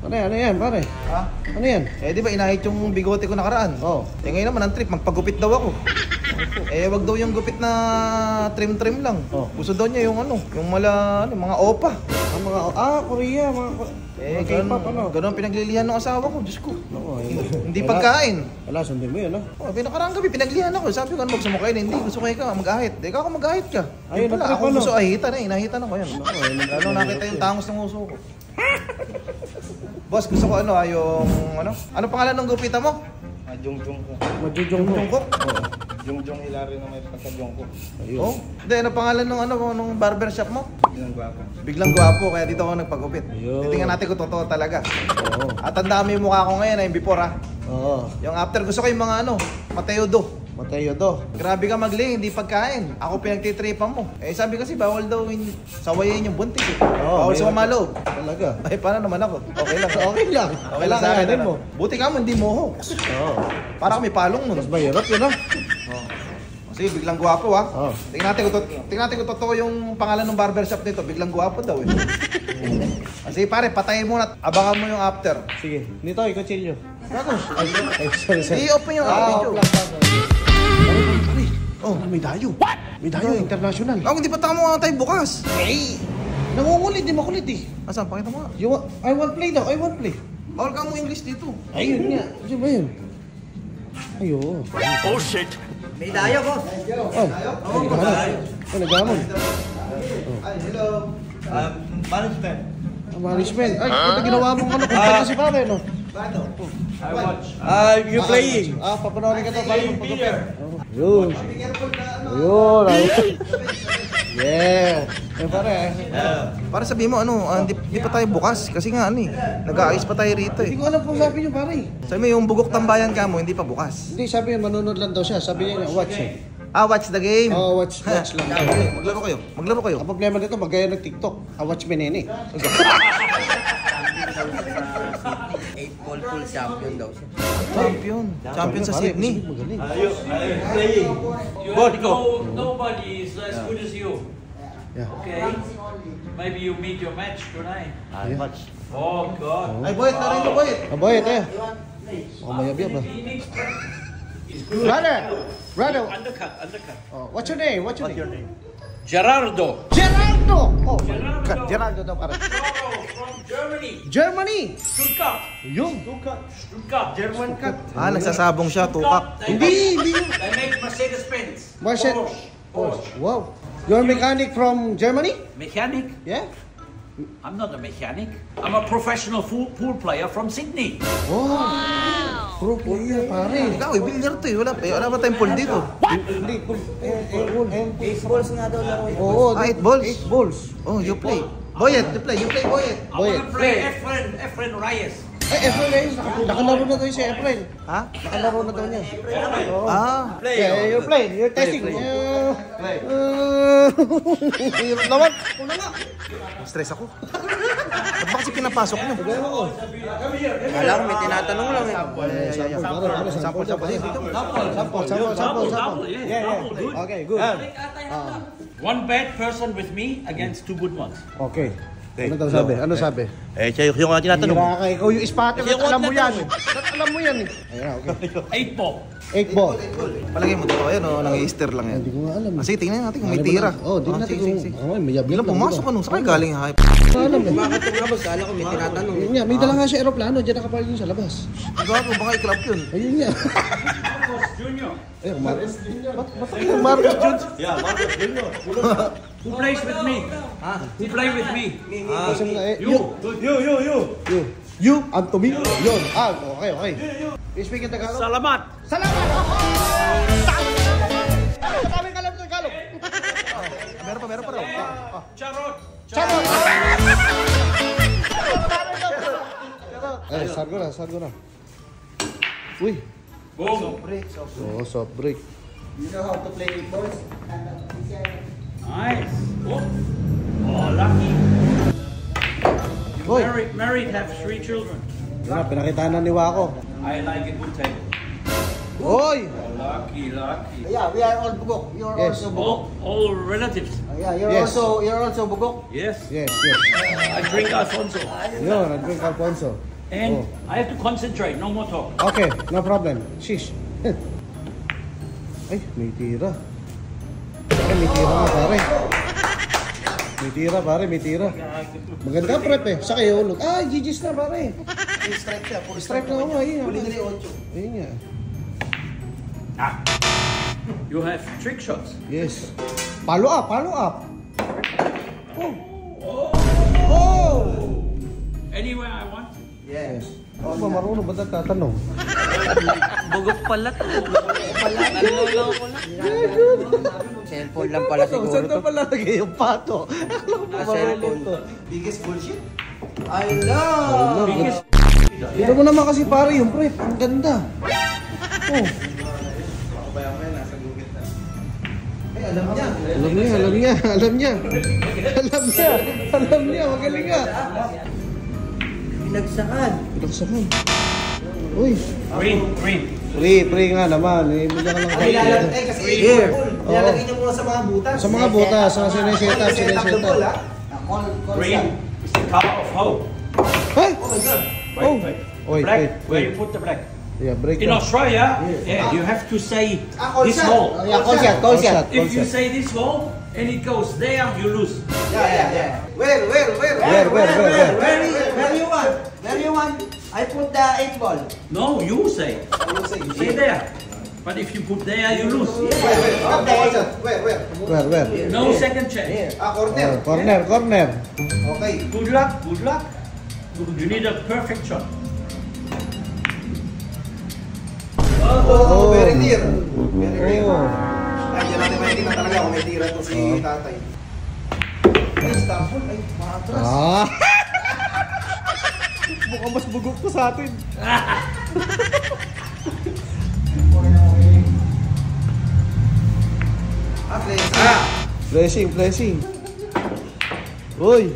Ano yan, pare? Ha? Ano yan? Eh di ba inahit yung bigote ko nakaraan? Oo. Eh ngayon naman ang trip, magpagupit daw ako. Eh wag daw yung gupit na trim-trim lang. Oh. Gusto daw niya yung yung mga opa. Ang mga, Korea, mga K-pop, ano? Ganun pinaglilihan ng asawa ko, Diyos ko. Oo, Hindi pagkain. Wala, sundin mo yun, Oh, pinakaraang gabi, pinaglihan ako. Sabi ko, ano gusto mo kain? Hindi, gusto ko ikaw, mag-ahit. Ikaw ako mag-ahit ka. Ayun, Yun pala, natrip, ako ano? gusto ahitan eh. Inahitan ako yan. Lalo nakita yung tangos ng uso ko. Boss, gusto ko ano pangalan ng gupita mo? Jungjung ko. Majujong mo. Jungkook? Jungjung Hilary na may pagka-Jungkook. Ayun. Oh, hindi, ano pangalan ng barbershop mo? Biglang gwapo. Biglang gwapo, kaya dito ako nagpagupit. Ayun. Titingnan natin kung totoo talaga. Oo. At tandaan mo yung mukha ko ngayon, yung before ha. Oo. Yung after, gusto ko yung mga Mateo Do. Mateo do. Grabe ka magling, hindi pagkain. Ako pinagtitripan mo. Eh sabi kasi bawal daw sawayin yung buntis eh. Oo, Bawal may- sa mamaloob. Talaga. Ay, paano naman ako? Okay lang. Okay lang. Okay lang sa akin. Kakayanin mo. Buti ka mo, hindi mo. Oo. Para kami palong nun. Mas mahirap yun, Sige, biglang guwapo ha. Oo. Tingnan natin kung totoo yung pangalan ng barbershop nito. Biglang guwapo daw eh. Kasi pare, patayin mo na. Abangan mo yung after. Sige. Nito, ikutsilyo. Bago. Ay, sorry. I-off mo yung video. Oh, may dayo. What? May dayo, international. Ako, hindi pa tama nga tayo bukas. Eh, nangungulit, di makulit eh. Asan? Pakita mo nga. I want play daw, I want play. Bawal ka mo English dito. Ayun nga. Ano ba yun? Ayun. Oh shit! May dayo, boss. Oh, naghamon. Ay, hello. Management. Management. Ay, ito ginawa mong kumpanya si pare, no? Paano? I watch. You playing? Papanoorin ka to para magpagupit. Ayun. Be careful na Ayun. Yeah. Eh, pare. Para sabihin mo hindi pa tayo bukas kasi nga nag-aayos pa tayo rito Hindi eh. ko alam kung sabi niyo, pare. Sabi mo yung bugok tambayan ka mo, hindi pa bukas. Hindi, sabi niya, manunod lang daw siya. Sabi niya, watch eh. Watch the game. Oh, watch lang. Maglaro kayo. Ang problema nito, magaya ng TikTok. Watch Benene. 8-ball full champion daw siya. Champion sa Sydney. Magaling. Playing. Nobody is as good as you. Yeah. Okay? Maybe you meet your match tonight. Yeah. Oh God. Ay, Boyet, narin mo, Boyet. Aboy, ito. Mayabiyab ba? Brother. Undercut. What's your name? What's your name? Gerardo. Gerardo! Oh, Gerardo. Gerardo daw pare. From Germany. Germany! Stuttgart. Yung. Stuttgart. German cut. Nagsasabong siya, tukak. Hindi. They make Mercedes-Benz. Porsche. Porsche. Wow. You're a mechanic from Germany? Mechanic? Yeah? I'm not a mechanic. I'm a professional pool player from Sydney. Wow. Pro player, pare. Ikaw, billiard to eh. Wala ba tayong pool dito? Hindi, pool. Eight balls nga daw laro yun. Oo. 8 balls? 8 balls. Oh, you play. Boyet, you play, Boyet. I want to play Efren Reyes. Efren Reyes. Nakalaro na daw si Efren. Ha? Nakalaro na daw niya. Oo. Ah. You're playing. You're testing. Hirap naman. Una nga. Stress ako. Ba't ba kasi pinapasok niyo? Kala ko may tinatanong lang eh. Sample. Sample, yes. Sample, good. Okay, good. One bad person with me against two good ones. Okay. Ano sabi? Siya yung tinatanong. Hira ka, ikaw yung spotter. Alam mo yan. Alam mo yan. Ayan, okay. 8 ball. 8 ball. Palagay mo totoo yan o nang-easter lang yan? Hindi ko nga alam. Kasi tingnan natin kung may tira. Tingnan natin kung mayabing Bilang pumasok ka nung sakay galing yung hype. Alam eh. Bakit ito nga boss? Kala ko may tinatanong. Yun nga, may dala nga siya aeroplano. Diyan nakapark yun sa labas. Gago, baka i-club yun. Ayun nga. Marcos Junior. Ayun, Marcos. Ba't yung Marcos Jones? Yeah, Marcos Junior. Who plays with me? Who play with me? Kasi nga eh. You. You, Antomi. Yun. Okay. You speak in Tagalog? Salamat. Salamat! Sabi ka lang sa Tagalog. Meron pa raw. Charot. Charot! Eh, sargo na. Uy. Boom. Oh, soft break. You know how to play 8 balls? Nice. Oh, lucky. Hoy. Married, have 3 children. Yun na, pinakitaan na ni Wako. I like a good table. Hoy! Lucky. Yeah, we are all bugok. You're Yes. also bugok. All relatives. Yeah, Yes. you're also bugok. Yes. Yes. I drink Alfonso. Yun, nag-drink Alfonso. And I have to concentrate, no more talk. Okay, no problem. Shish. Ay, may tira. Ay, may tira nga pare. May tira pare, may tira. Maganda prep eh. Sa kayo ulog. Ah, GG's na pare. Strike siya. Strike na ako. Ayun Huli nga. nila yung 8. Ayun nga. You have trick shots. Yes. Follow up, follow up. Oh! Anywhere I want. Yes. Ako ba marunong ba tatanong? Bugok pala to. Nalolo ko lang. Cellphone lang pala siguro Saan to. na pala lagay yung pato? Akala ko ba marunong to? Biggest bullshit? I love! Biggest. Tignan mo naman kasi pare yung prep. Ang ganda. Oh. Mamaya nasa Google na. Ay, alam niya. Alam niya, alam niya, alam niya. Alam niya, alam niya. Magaling nga. Pinagsakan. Pinaksakan. Uy. Green, green. Free nga naman. Eh, bigyan ka lang Ay, kahit ilalagay kasi Here. ilalagay niyo muna sa mga butas. Sa mga butas, sa sineset-up, sineset-up. Green is the color of hope. Hey! Oh my God. Wait, Oh. wait. Wait, Black, wait, where wait. you put the black? Yeah, break In down. Australia, yeah, you have to say call this shot. hole. Yeah, call shot, call shot. If you say this hole and it goes there, you lose. Yeah. Where? Where? Where you want? Where you want? I put the 8 ball. No, you say. Say there. But if you put there, you lose. Where? Where? No second chance. Corner. Corner. Okay. Good luck, good luck. You need a perfect shot. Oh, very near. Very near. Oh. Ay, diyan natin makikita talaga kung may tira to si tatay. Ay, Starfall. Ay, maatras. Ah! Mukhang mas bugok ko sa atin. Flashing. Uy!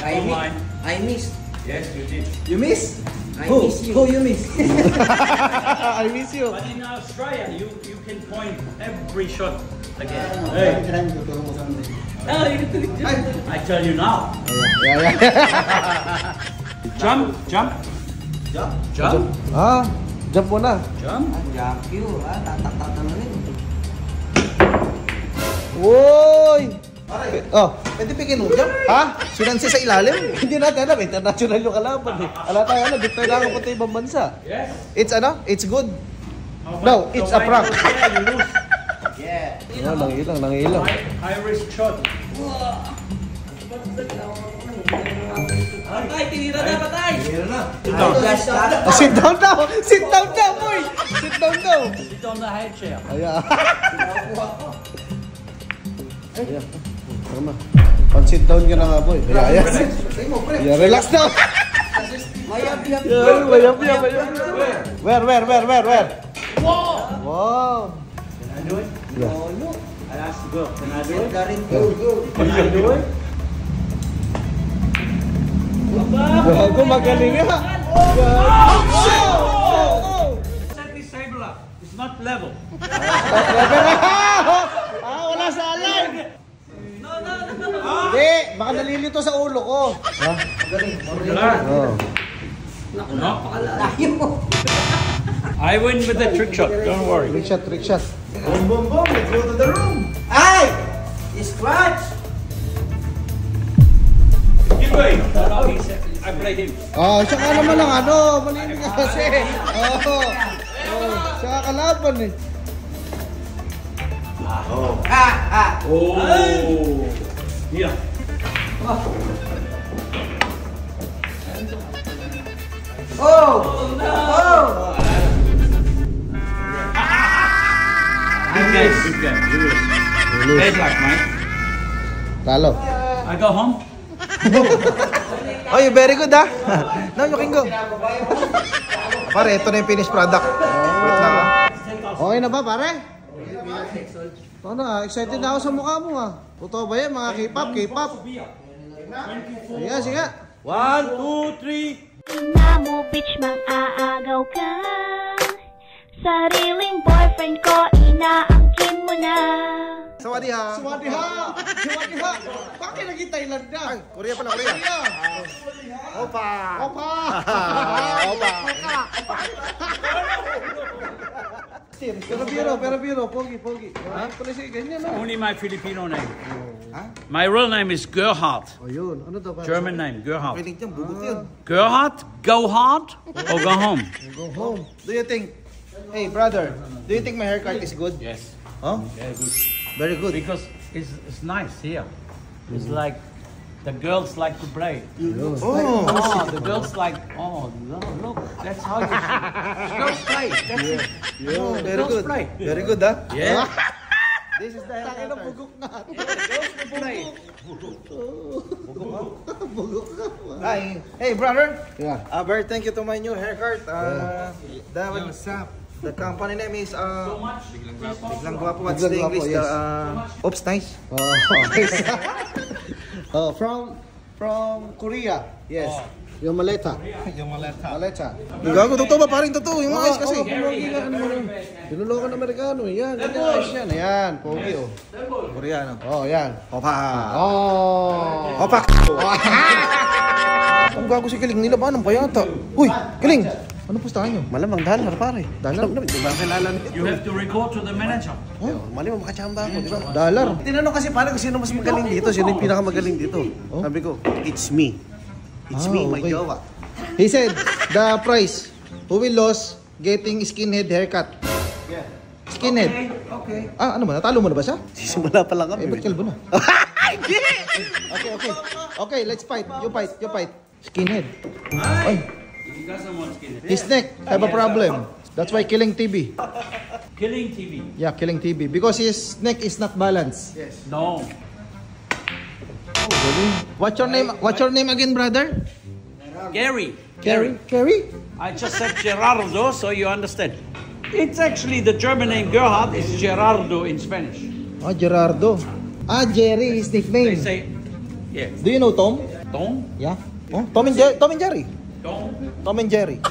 I miss. Yes, you did. You miss? I miss you. Who you miss? I miss you. But in Australia, you can point every shot again. Hey, I tell you now. Yeah. Jump. Ah, jump muna. Jump. Jump you. Tatanungin. Uy! Pare, Oh, pwede bigyan mo dyan? ha? Sinansi sa ilalim? Hindi natin alam, international yung kalaban eh. Ala tayo, dito tayo nakapunta ibang bansa. Yes. It's good. Oh, No, but it's so a when prank. you go there, you lose. Yeah. Oh, nangilang. High risk shot. Patay, tinira na, patay. Meron na. Sit down daw, boy! Sit down daw! Sit on the high chair. Ayan. Ayan. Tama. Pan-sit down ka na nga, boy. Ayan. Say mo, pre. Yeah, relax now. Mayab-yab. Mayab. Where? Wow. Can I do it? Yeah. I asked the girl. Can I do it? Can I do it? Gago, magaling nga. Set this table up. It's not level. Wala sa align. Hindi, baka nalilito sa ulo ko. Ha? Oh. No. I win with the trick shot. Don't worry. Trick shot. Boom. Let's go to the room. Ay! Scratch! Give way. No, I play him. Oh, siya ka naman lang malinig ka kasi. Siya ka kalaban eh. Oh. Yeah. Good game. You lose. Bad luck, mate. Talo. I go home. Oh, you very good ha. No, you can go. Pare, ito na yung finished product. Wait lang ha. Okay na ba, pare? Ano na, excited na ako sa mukha mo ha. Totoo ba yan, mga K-pop? Sige. 1, 2, 3. Ina mo, bitch, mang-aagaw ka. Sariling boyfriend ko, inaangkin mo na. Sawadiha. Sawadiha! Sawadiha! Bakit lagi Thailand na? Ay, Korea pala, Korea. Opa! Opa! Opa! Pero biro, pogi. Ha? Pala siya ganyan, no? Only my Filipino name. My real name is Gerhard. O yun, ano daw ba? German name, Gerhard. Piling dyan, bugot yun. Gerhard, go hard or go home? Go home. Do you think, hey brother, do you think my haircut is good? Yes. Huh? Very good. Very good. Because it's nice here. It's like the girls like to play. Oh! Oh, the girls like, oh, look, that's how you girls play. That's it. Very Girls good. play. Very good, ha? Yeah. This is the Takin na haircut. bugok na. Girls will play. Hi. Hey brother. Yeah. Very thank you to my new haircut. What's up? The company name is Biglang Guwapo. What's the Biglang Guwapo, English? yes. Oops, nice. From Korea. Yes. Yung maleta. Maleta. Gago, totoo ba? Parang totoo. Yung mga eyes kasi. Pinuloko ng Amerikano. Yan, ganyan ayos yan. Ayan, pogi oh. Koreano. Oh, yan. Opa. Oh. Opa. Ang gago si Kiling nila. Paano pa yata? Uy, Kiling. Ano pustahan nyo? Malamang dollar pare. Dollar? Di ba kilala nito? You have to report to the manager. Mali mo makachamba ako, di ba? Dollar. Tinanong kasi pare kung sino mas magaling dito, sino yung pinakamagaling dito. Sabi ko, it's me. It's me, my jowa. He said, the price. Who will lose getting skinhead haircut? Yeah. Skinhead. Okay. Ah, ano ba? Natalo mo na ba siya? Sisimula pa lang kami. Eh, ba't kalbo na? Okay. Okay, let's fight. You fight. Skinhead. Ay. You got someone skinny. His neck have a problem. That's why killing TB. Killing TV. Yeah, killing TB. Because his neck is not balanced. Yes. No. What's your name again, brother? Gary. Kerry? I just said Gerardo, so you understand. It's actually the German name Gerhard is Gerardo in Spanish. Ah, Gerardo. Ah, Jerry is They nickname. say, yeah, Do you know Tom? Tom, Yeah. Oh, Tom and Jerry. Tom. Tom and Jerry.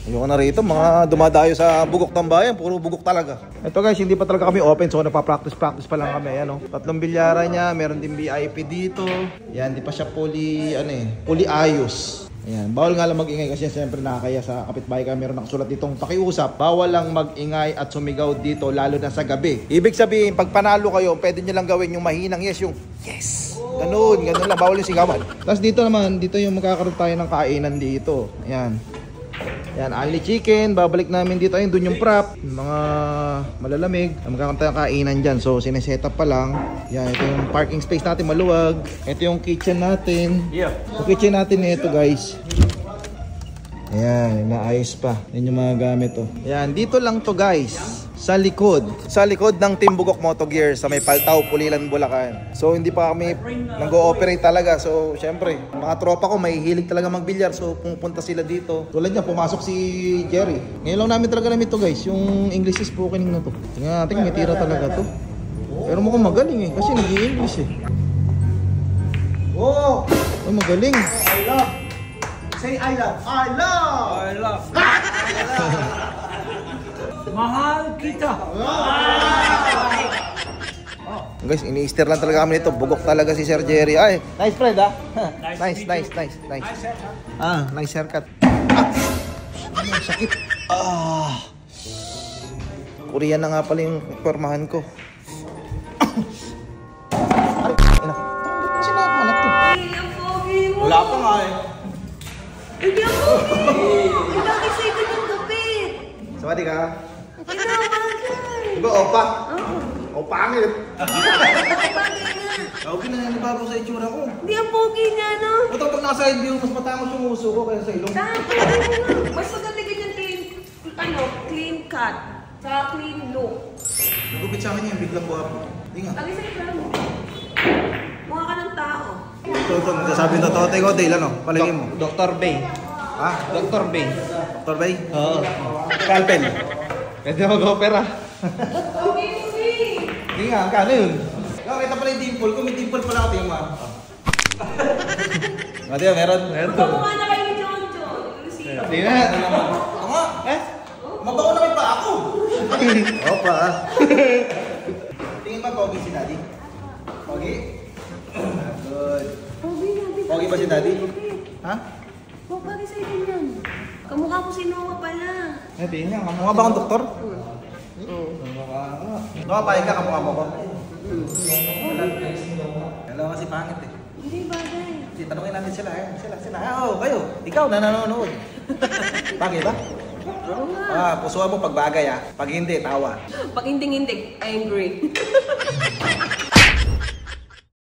Ayoko na rito, mga dumadayo sa bugok ng bayan, puro bugok talaga. Ito guys, hindi pa talaga kami open, so nagpa-practice pa lang kami. Ano? 3 bilyara niya, meron din VIP dito. Yan, di pa siya fully ayos. Ayan, bawal nga lang mag-ingay kasi siyempre nakakaya sa kapitbahay ka. Meron nakasulat ditong pakiusap, bawal lang mag-ingay at sumigaw dito lalo na sa gabi. Ibig sabihin, pag panalo kayo, pwede nyo lang gawin yung mahinang yes, yung yes. Ganun lang, bawal yung sigawan. Tapos dito naman, dito yung magkakaroon tayo ng kainan dito. Ayan. Yan, only chicken. Babalik namin dito. Ayun, dun yung prop. Yung mga malalamig. Magkakaroon tayo ng kainan dyan. So, sineset up pa lang. Yan, ito yung parking space natin, maluwag. Ito yung kitchen natin. Yeah. Yung kitchen natin ito, guys. Ayan, naayos pa. Yan yung mga gamit, oh. Yan, dito lang to, guys. Sa likod ng Team Bugok Moto Gear sa may Paltao, Pulilan, Bulacan. So hindi pa kami nag-ooperate talaga. So syempre, mga tropa ko may hilig talaga magbilyar. So pumunta sila dito. Tulad niya, pumasok si Jerry. Ngayon lang namin talaga namin to guys, yung English speaking na to. Tingnan natin, may tira talaga to. Pero mukhang magaling eh, kasi nag-i-English eh. Oh! Ay, magaling. I love. Say I love. I love! I love. Mahal kita. Guys, ini-easter lang talaga kami nito. Bugok talaga si Sir Jerry. Ay, nice friend ah. Nice. Ah, nice haircut. Ah, sakit. Ah. Korean na nga pala yung pormahan ko. Ay, ina. Ba't sinakalat to? Ang pogi mo! Wala pa nga eh. Hindi ang pogi! Ang laki sa ito yung gupit! Sawadi ka. Pinabagay! Diba, opa? Oo. Opa pangit. Bagay nga! Okay na yan, bago sa itsura ko. Hindi ang pogi niya, no? Ito pag nasa side view, mas matangos yung uso ko kaya sa ilong. Mas maganda ganyan clean cut. Saka clean look. Nagupit sa akin yan, biglang guwapo. Hindi nga. Lagi sa ito. Mukha ka ng tao. Ito, nagsasabi ng totoo, Teko, Dale, ano? Palagay mo. Dr. Bay. Ha? Dr. Bay. Dr. Bay? Oo. Scalpel. Pwede mag-opera. Pogi mo eh! Hindi nga, ang kano yun? Kita pala yung dimple. Kung may dimple pala ako, tingnan mo. Mati, meron? Magpapukha na kayo ni John John. Sino? Hindi na. Ito nga. Mabaho na may pa ako. Opa. pogi si Daddy? Pogi? Good. Pogi natin. Pogi ba si Daddy? Ha? Huwag bagay sa'yo din yan. Kamukha ko si Noah pala. Hindi nga. Kamukha ba akong doktor? Noah, pahig ka. Kamukha mo ko. Dalawa kasi pangit eh. Hindi bagay. Kasi tanungin natin sila eh. Sila. Oo, kayo. Ikaw na nanonood. Bagay ba? Oo nga. Pusuan mo pag bagay ah. Pag hindi, tawa. Pag hindi, angry.